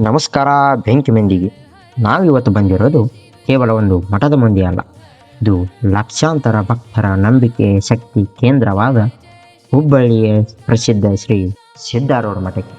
ನಮಸ್ಕಾರ ಬೆಂಕಿ ಮಂದಿಗೆ. ನಾವಿವತ್ತು ಬಂದಿರೋದು ಕೇವಲ ಒಂದು ಮಠದ ಮಂದಿ ಅಲ್ಲ. ಇದು ಲಕ್ಷಾಂತರ ಭಕ್ತರ ನಂಬಿಕೆ ಶಕ್ತಿ ಕೇಂದ್ರವಾದ ಹುಬ್ಬಳ್ಳಿಯ ಪ್ರಸಿದ್ಧ ಶ್ರೀ ಸಿದ್ಧಾರೂಢ ಮಠಕ್ಕೆ.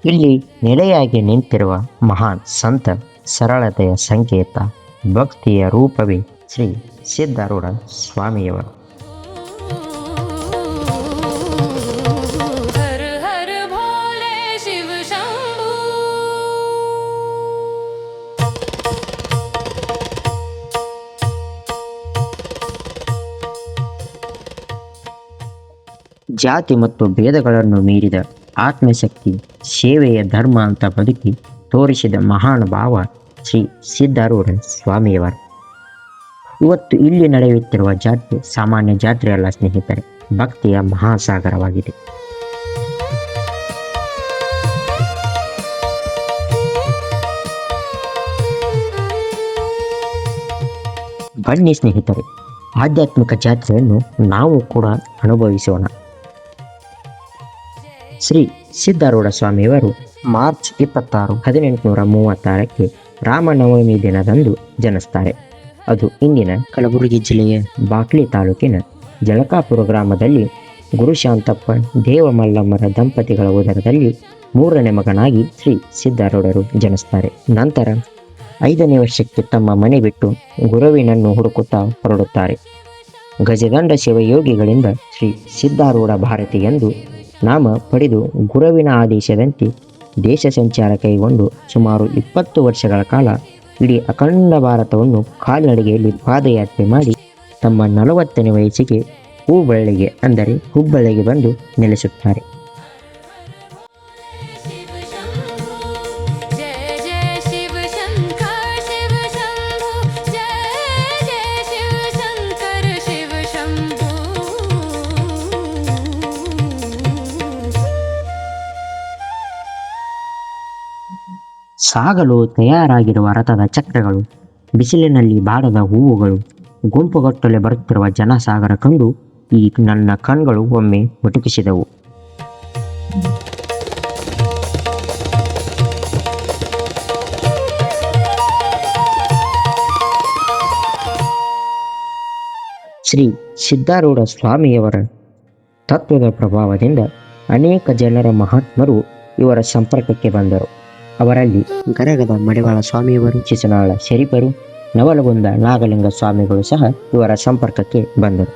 ಇಲ್ಲಿ ನೆಲೆಯಾಗಿ ನಿಂತಿರುವ ಮಹಾನ್ ಸಂತ ಸರಳತೆಯ ಸಂಕೇತ ಭಕ್ತಿಯ ರೂಪವೇ ಶ್ರೀ ಸಿದ್ಧಾರೂಢ ಸ್ವಾಮಿಯವರು. ಜಾತಿ ಮತ್ತು ಭೇದಗಳನ್ನು ಮೀರಿದ ಆತ್ಮಶಕ್ತಿ, ಸೇವೆಯ ಧರ್ಮ ಅಂತ ಬದುಕಿ ತೋರಿಸಿದ ಮಹಾನ್ ಭಾವ ಶ್ರೀ ಸಿದ್ಧಾರೂಢ ಸ್ವಾಮಿಯವರು. ಇವತ್ತು ಇಲ್ಲಿ ನಡೆಯುತ್ತಿರುವ ಜಾತ್ರೆ ಸಾಮಾನ್ಯ ಜಾತ್ರೆಯಲ್ಲ ಸ್ನೇಹಿತರೆ, ಭಕ್ತಿಯ ಮಹಾಸಾಗರವಾಗಿದೆ. ಬನ್ನಿ ಸ್ನೇಹಿತರೆ, ಆಧ್ಯಾತ್ಮಿಕ ಜಾತ್ರೆಯನ್ನು ನಾವು ಕೂಡ ಅನುಭವಿಸೋಣ. ಶ್ರೀ ಸಿದ್ಧಾರೂಢ ಸ್ವಾಮಿಯವರು ಮಾರ್ಚ್ 26, 1836 ರಾಮನವಮಿ ದಿನದಂದು ಜನಿಸ್ತಾರೆ. ಅದು ಇಂದಿನ ಕಲಬುರಗಿ ಜಿಲ್ಲೆಯ ಬಾಕ್ಲಿ ತಾಲೂಕಿನ ಜಳಕಾಪುರ ಗ್ರಾಮದಲ್ಲಿ ಗುರುಶಾಂತಪ್ಪ ದೇವಮಲ್ಲಮ್ಮರ ದಂಪತಿಗಳ ಉದರದಲ್ಲಿ 3ನೇ ಮಗನಾಗಿ ಶ್ರೀ ಸಿದ್ಧಾರೂಢರು ಜನಿಸ್ತಾರೆ. ನಂತರ 5ನೇ ವರ್ಷಕ್ಕೆ ತಮ್ಮ ಮನೆ ಬಿಟ್ಟು ಗುರುವಿನನ್ನು ಹುಡುಕುತ್ತಾ ಹೊರಡುತ್ತಾರೆ. ಗಜದಂಡ ಶಿವಯೋಗಿಗಳಿಂದ ಶ್ರೀ ಸಿದ್ಧಾರೂಢ ಭಾರತಿ ಎಂದು ನಾಮ ಪಡೆದು ಗುರುವಿನ ಆದೇಶದಂತೆ ದೇಶ ಸಂಚಾರ ಕೈಗೊಂಡು ಸುಮಾರು 20 ವರ್ಷಗಳ ಕಾಲ ಇಡೀ ಅಖಂಡ ಭಾರತವನ್ನು ಕಾಲ್ನಡಿಗೆಯಲ್ಲಿ ಪಾದಯಾತ್ರೆ ಮಾಡಿ ತಮ್ಮ 40ನೇ ವಯಸ್ಸಿಗೆ ಹುಬ್ಬಳ್ಳಿಗೆ ಅಂದರೆ ಹುಬ್ಬಳ್ಳಿಗೆ ಬಂದು ನೆಲೆಸುತ್ತಾರೆ. ಸಾಗಲು ತಯಾರಾಗಿರುವ ರಥದ ಚಕ್ರಗಳು, ಬಿಸಿಲಿನಲ್ಲಿ ಬಾಡದ ಹೂವುಗಳು, ಗುಂಪುಗಟ್ಟಲೆ ಬರುತ್ತಿರುವ ಜನಸಾಗರ ಕಂಡು ಈ ನನ್ನ ಕಣ್ಗಳು ಒಮ್ಮೆ ಒಟುಕಿಸಿದವು. ಶ್ರೀ ಸಿದ್ಧಾರೂಢ ಸ್ವಾಮಿಯವರ ತತ್ವದ ಪ್ರಭಾವದಿಂದ ಅನೇಕ ಜನರ ಮಹಾತ್ಮರು ಇವರ ಸಂಪರ್ಕಕ್ಕೆ ಬಂದರು. ಅವರಲ್ಲಿ ಗರಗದ ಮಡಿವಾಳ ಸ್ವಾಮಿಯವರು, ಚಿಚನಾಳ ಶರೀಫರು, ನವಲಗುಂದ ನಾಗಲಿಂಗ ಸ್ವಾಮಿಗಳು ಸಹ ಇವರ ಸಂಪರ್ಕಕ್ಕೆ ಬಂದರು.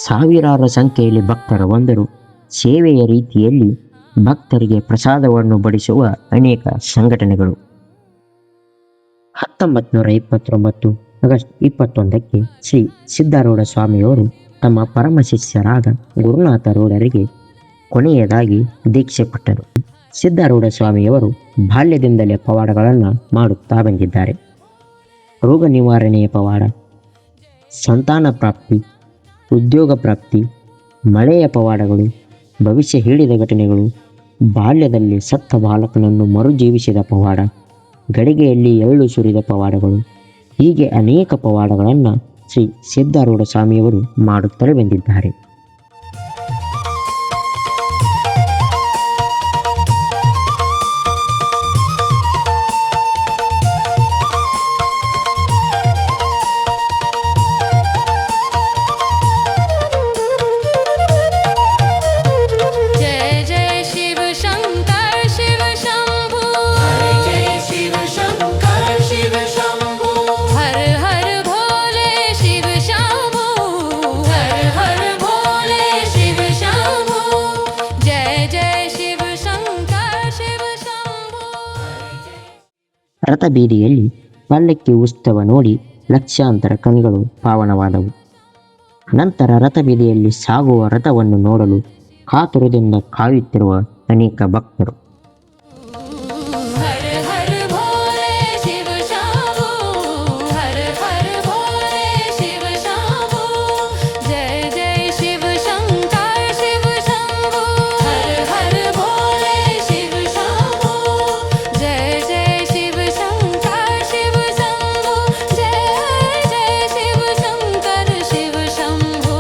ಸಾವಿರಾರು ಸಂಖ್ಯೆಯಲ್ಲಿ ಭಕ್ತರ ಬಂದರು. ಸೇವೆಯ ರೀತಿಯಲ್ಲಿ ಭಕ್ತರಿಗೆ ಪ್ರಸಾದವನ್ನು ಬಡಿಸುವ ಅನೇಕ ಸಂಘಟನೆಗಳು. 1929 ಆಗಸ್ಟ್ 21ಕ್ಕೆ ಶ್ರೀ ಸಿದ್ಧಾರೂಢ ಸ್ವಾಮಿಯವರು ತಮ್ಮ ಪರಮ ಶಿಷ್ಯರಾದ ಗುರುನಾಥರೂಢರಿಗೆ ಕೊನೆಯದಾಗಿ ದೀಕ್ಷೆ ಪಟ್ಟರು. ಸಿದ್ಧಾರೂಢ ಸ್ವಾಮಿಯವರು ಬಾಲ್ಯದಿಂದಲೇ ಪವಾಡಗಳನ್ನು ಮಾಡುತ್ತಾ ಬಂದಿದ್ದಾರೆ. ರೋಗ ನಿವಾರಣೆಯ ಪವಾಡ, ಸಂತಾನ ಪ್ರಾಪ್ತಿ, ಉದ್ಯೋಗ ಪ್ರಾಪ್ತಿ, ಮಳೆಯ ಪವಾಡಗಳು, ಭವಿಷ್ಯ ಹೇಳಿದ ಘಟನೆಗಳು, ಬಾಲ್ಯದಲ್ಲಿ ಸತ್ತ ಬಾಲಕನನ್ನು ಮರುಜೀವಿಸಿದ ಪವಾಡ, ಗಡಿಗೆಯಲ್ಲಿ ಎಳ್ಳು ಸುರಿದ ಪವಾಡಗಳು, ಹೀಗೆ ಅನೇಕ ಪವಾಡಗಳನ್ನು ಶ್ರೀ ಸಿದ್ಧಾರೂಢ ಸ್ವಾಮಿಯವರು ಮಾಡುತ್ತಲೇ ಬಂದಿದ್ದಾರೆ. ರಥಬೀದಿಯಲ್ಲಿ ಪಲ್ಲಕ್ಕಿ ಉತ್ಸವ ನೋಡಿ ಲಕ್ಷಾಂತರ ಕಣ್ಗಳು ಪಾವನವಾದವು. ನಂತರ ರಥಬೀದಿಯಲ್ಲಿ ಸಾಗುವ ರಥವನ್ನು ನೋಡಲು ಕಾತುರದಿಂದ ಕಾಯುತ್ತಿರುವ ಅನೇಕ ಭಕ್ತರು. हर हर भोले शिव शंभू हर हर भोले शिव शंभू जय जय शिव शंकर शिव शंभू हर हर भोले शिव शंभू जय जय शिव शंकर शिव शंभू जय जय शिव शंकर शिव शंभू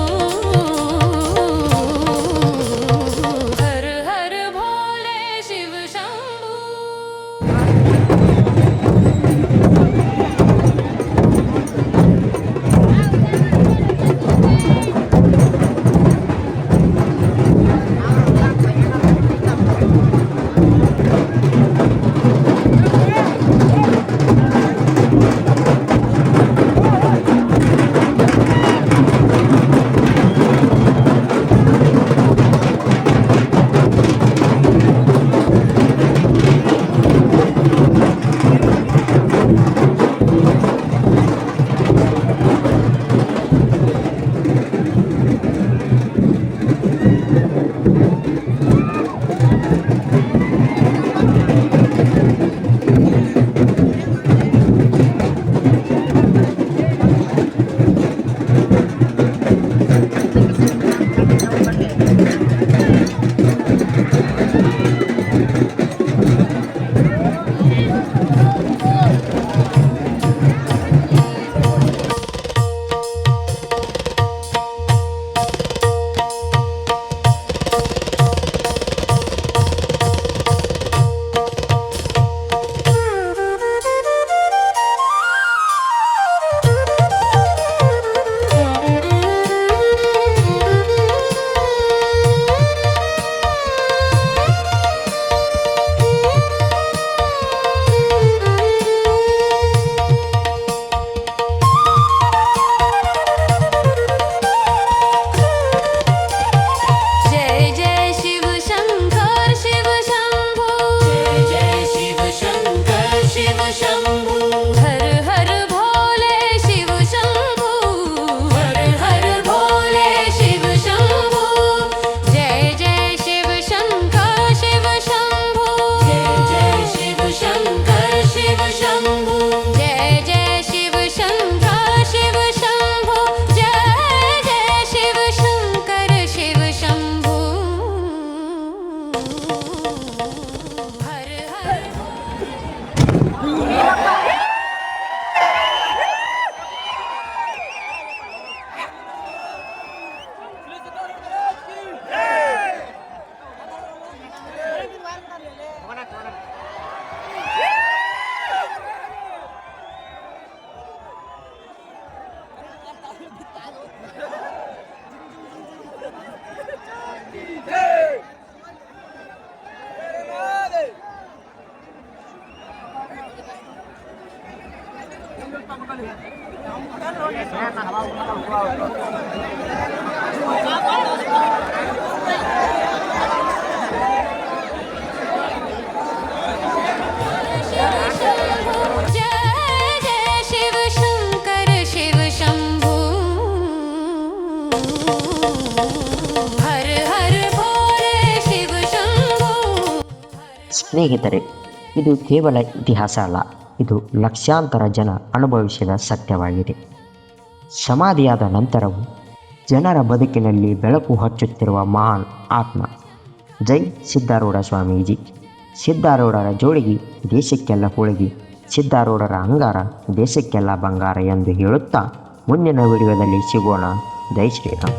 हर हर भोले शिव शंभू जय जय शिव शंकर शिव शंभू जय जय शिव शंकर शिव शंभू हर हर भोले शिव शंभू हर हर भोले शिव शंभू जय जय शिव शंकर शिव शंभू जय जय शिव शंकर शिव शंभू जय जय शिव शंकर शिव शंभू जय जय शिव शंकर शिव शंभू हर हर जय जय शिव शंकर शिव शंभू हर हर भोले शिव शंभू ಸ್ನೇಹಿತರೆ, ಇದು ಕೇವಲ ಇತಿಹಾಸ ಅಲ್ಲ, ಇದು ಲಕ್ಷಾಂತರ ಜನ ಅನುಭವಿಸಿದ ಸತ್ಯವಾಗಿದೆ. ಸಮಾಧಿಯಾದ ನಂತರವೂ ಜನರ ಬದುಕಿನಲ್ಲಿ ಬೆಳಕು ಹಚ್ಚುತ್ತಿರುವ ಮಹಾನ್ ಆತ್ಮ. ಜೈ ಸಿದ್ಧಾರೂಢ ಸ್ವಾಮೀಜಿ. ಸಿದ್ಧಾರೂಢರ ಜೋಳಿಗೆ ದೇಶಕ್ಕೆಲ್ಲ ಹೋಳಿಗೆ, ಸಿದ್ಧಾರೂಢರ ಅಂಗಾರ ದೇಶಕ್ಕೆಲ್ಲ ಬಂಗಾರ ಎಂದು ಹೇಳುತ್ತಾ ಮುಂದಿನ ವಿಡಿಯೋದಲ್ಲಿ ಸಿಗೋಣ. ಜೈ ಶ್ರೀರಾಮ್.